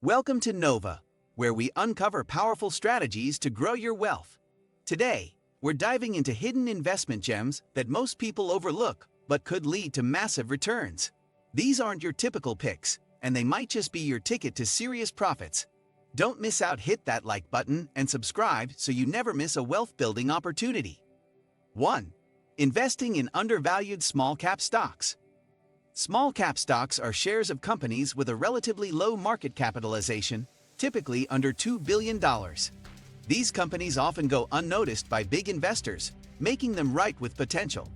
Welcome to Nova, where we uncover powerful strategies to grow your wealth. Today, we're diving into hidden investment gems that most people overlook but could lead to massive returns. These aren't your typical picks, and they might just be your ticket to serious profits. Don't miss out. Hit that like button and subscribe so you never miss a wealth-building opportunity. 1. Investing in undervalued small-cap stocks. Small-cap stocks are shares of companies with a relatively low market capitalization, typically under $2 billion. These companies often go unnoticed by big investors, making them ripe with potential.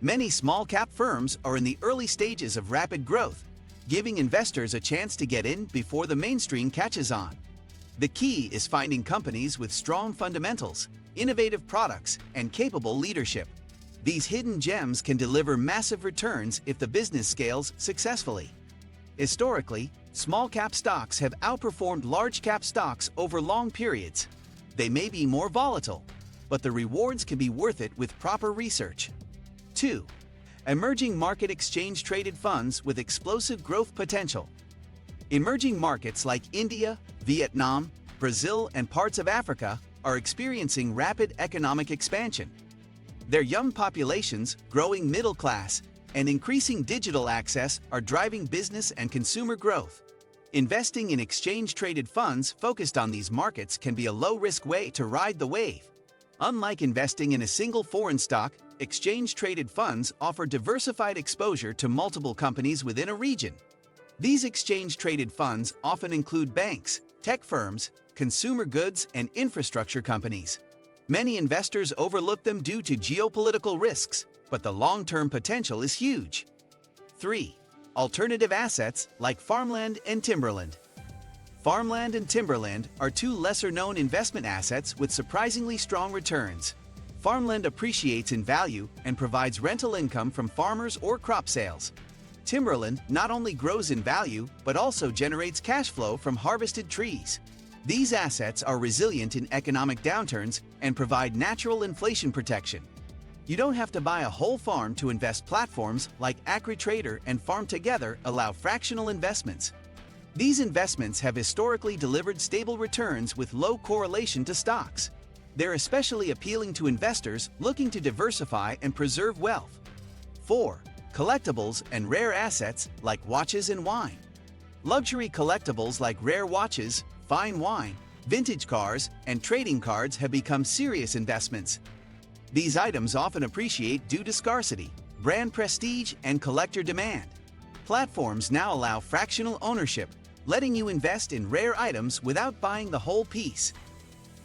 Many small-cap firms are in the early stages of rapid growth, giving investors a chance to get in before the mainstream catches on. The key is finding companies with strong fundamentals, innovative products, and capable leadership. These hidden gems can deliver massive returns if the business scales successfully. Historically, small-cap stocks have outperformed large-cap stocks over long periods. They may be more volatile, but the rewards can be worth it with proper research. 2. Emerging market exchange-traded funds with explosive growth potential. Emerging markets like India, Vietnam, Brazil, and parts of Africa are experiencing rapid economic expansion. Their young populations, growing middle class, and increasing digital access are driving business and consumer growth. Investing in exchange-traded funds focused on these markets can be a low-risk way to ride the wave. Unlike investing in a single foreign stock, exchange-traded funds offer diversified exposure to multiple companies within a region. These exchange-traded funds often include banks, tech firms, consumer goods, and infrastructure companies. Many investors overlook them due to geopolitical risks, but the long-term potential is huge. 3. Alternative assets like farmland and timberland. Farmland and timberland are two lesser-known investment assets with surprisingly strong returns. Farmland appreciates in value and provides rental income from farmers or crop sales. Timberland not only grows in value, but also generates cash flow from harvested trees. These assets are resilient in economic downturns and provide natural inflation protection. You don't have to buy a whole farm to invest. Platforms like AgriTrader and Farm Together allow fractional investments. These investments have historically delivered stable returns with low correlation to stocks. They're especially appealing to investors looking to diversify and preserve wealth. 4. Collectibles and rare assets like watches and wine. Luxury collectibles like rare watches, fine wine, vintage cars, and trading cards have become serious investments. These items often appreciate due to scarcity, brand prestige, and collector demand. Platforms now allow fractional ownership, letting you invest in rare items without buying the whole piece.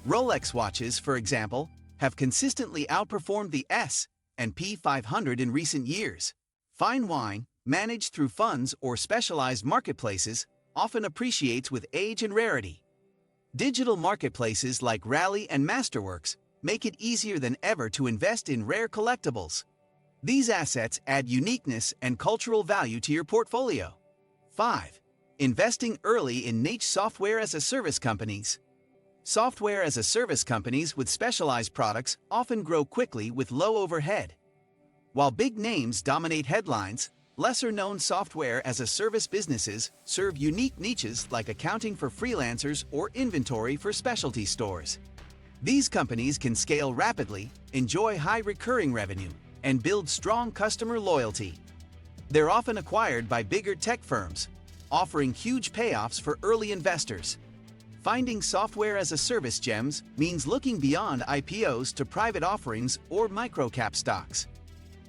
Rolex watches, for example, have consistently outperformed the S&P 500 in recent years. Fine wine, managed through funds or specialized marketplaces, often appreciates with age and rarity. Digital marketplaces like Rally and Masterworks make it easier than ever to invest in rare collectibles. These assets add uniqueness and cultural value to your portfolio. 5. Investing early in niche software-as-a-service companies. Software-as-a-service companies with specialized products often grow quickly with low overhead. While big names dominate headlines, lesser-known software-as-a-service businesses serve unique niches like accounting for freelancers or inventory for specialty stores. These companies can scale rapidly, enjoy high recurring revenue, and build strong customer loyalty. They're often acquired by bigger tech firms, offering huge payoffs for early investors. Finding software-as-a-service gems means looking beyond IPOs to private offerings or micro-cap stocks.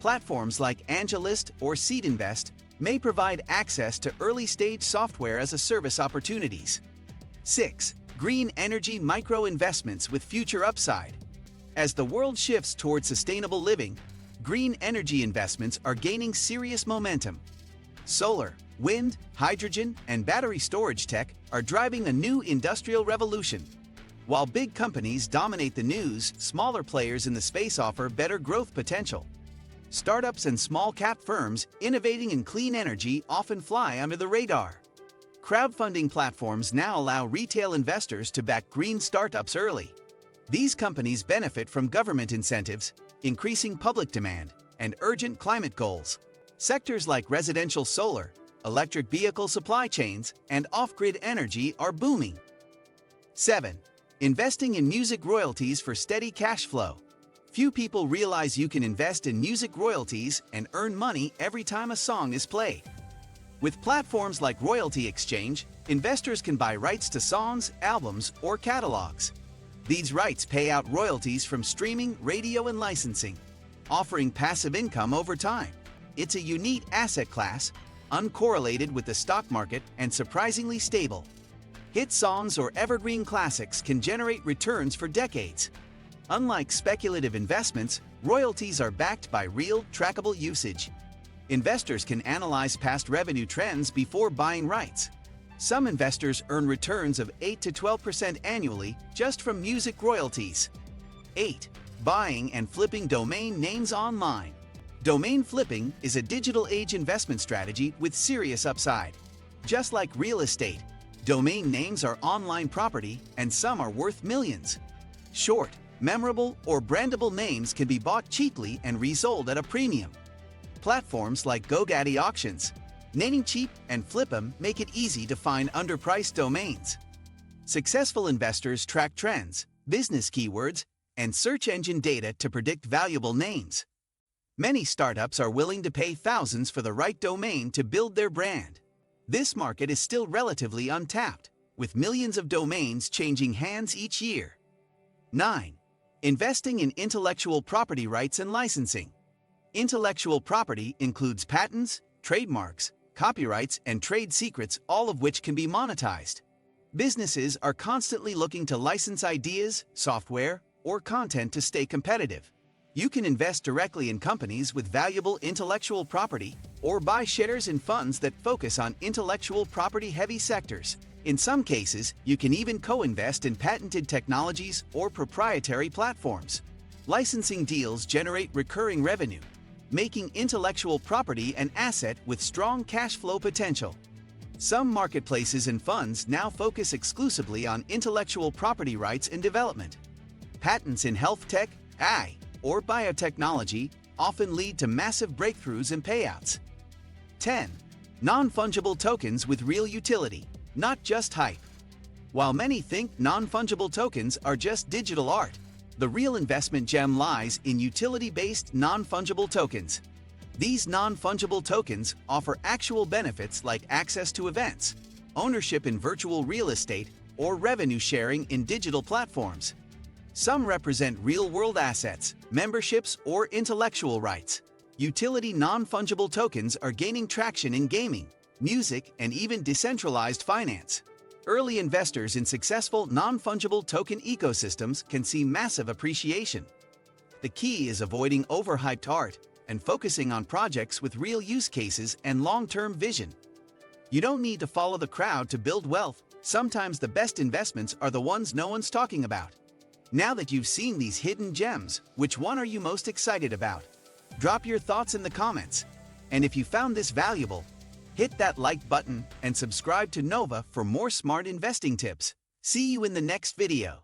Platforms like AngelList or SeedInvest may provide access to early-stage software-as-a-service opportunities. 6. Green energy micro-investments with future upside. As the world shifts towards sustainable living, green energy investments are gaining serious momentum. Solar, wind, hydrogen, and battery storage tech are driving a new industrial revolution. While big companies dominate the news, smaller players in the space offer better growth potential. Startups and small-cap firms innovating in clean energy often fly under the radar. Crowdfunding platforms now allow retail investors to back green startups early. These companies benefit from government incentives, increasing public demand, and urgent climate goals. Sectors like residential solar, electric vehicle supply chains, and off-grid energy are booming. 7. Investing in music royalties for steady cash flow. Few people realize you can invest in music royalties and earn money every time a song is played. With platforms like Royalty Exchange, investors can buy rights to songs, albums, or catalogs. These rights pay out royalties from streaming, radio, and licensing, offering passive income over time. It's a unique asset class, uncorrelated with the stock market and surprisingly stable. Hit songs or evergreen classics can generate returns for decades. Unlike speculative investments, royalties are backed by real, trackable usage. Investors can analyze past revenue trends before buying rights. Some investors earn returns of 8 to 12% annually just from music royalties. 8. Buying and flipping domain names online. Domain flipping is a digital age investment strategy with serious upside. Just like real estate, domain names are online property and some are worth millions. Short, memorable, or brandable names can be bought cheaply and resold at a premium. Platforms like GoDaddy Auctions, Namecheap, and Flip'em make it easy to find underpriced domains. Successful investors track trends, business keywords, and search engine data to predict valuable names. Many startups are willing to pay thousands for the right domain to build their brand. This market is still relatively untapped, with millions of domains changing hands each year. 9. Investing in intellectual property rights and licensing. Intellectual property includes patents, trademarks, copyrights, and trade secrets, all of which can be monetized. Businesses are constantly looking to license ideas, software, or content to stay competitive. You can invest directly in companies with valuable intellectual property or buy shares in funds that focus on intellectual property-heavy sectors. In some cases, you can even co-invest in patented technologies or proprietary platforms. Licensing deals generate recurring revenue, making intellectual property an asset with strong cash flow potential. Some marketplaces and funds now focus exclusively on intellectual property rights and development. Patents in health tech, AI, or biotechnology often lead to massive breakthroughs and payouts. 10. Non-fungible tokens with real utility, not just hype. While many think non-fungible tokens are just digital art, the real investment gem lies in utility-based non-fungible tokens. These non-fungible tokens offer actual benefits like access to events, ownership in virtual real estate, or revenue sharing in digital platforms. Some represent real-world assets, memberships, or intellectual rights. Utility non-fungible tokens are gaining traction in gaming, music, and even decentralized finance. Early investors in successful non-fungible token ecosystems can see massive appreciation. The key is avoiding overhyped art and focusing on projects with real use cases and long-term vision. You don't need to follow the crowd to build wealth. Sometimes the best investments are the ones no one's talking about. Now that you've seen these hidden gems, which one are you most excited about? Drop your thoughts in the comments. And if you found this valuable, hit that like button and subscribe to Nova for more smart investing tips. See you in the next video.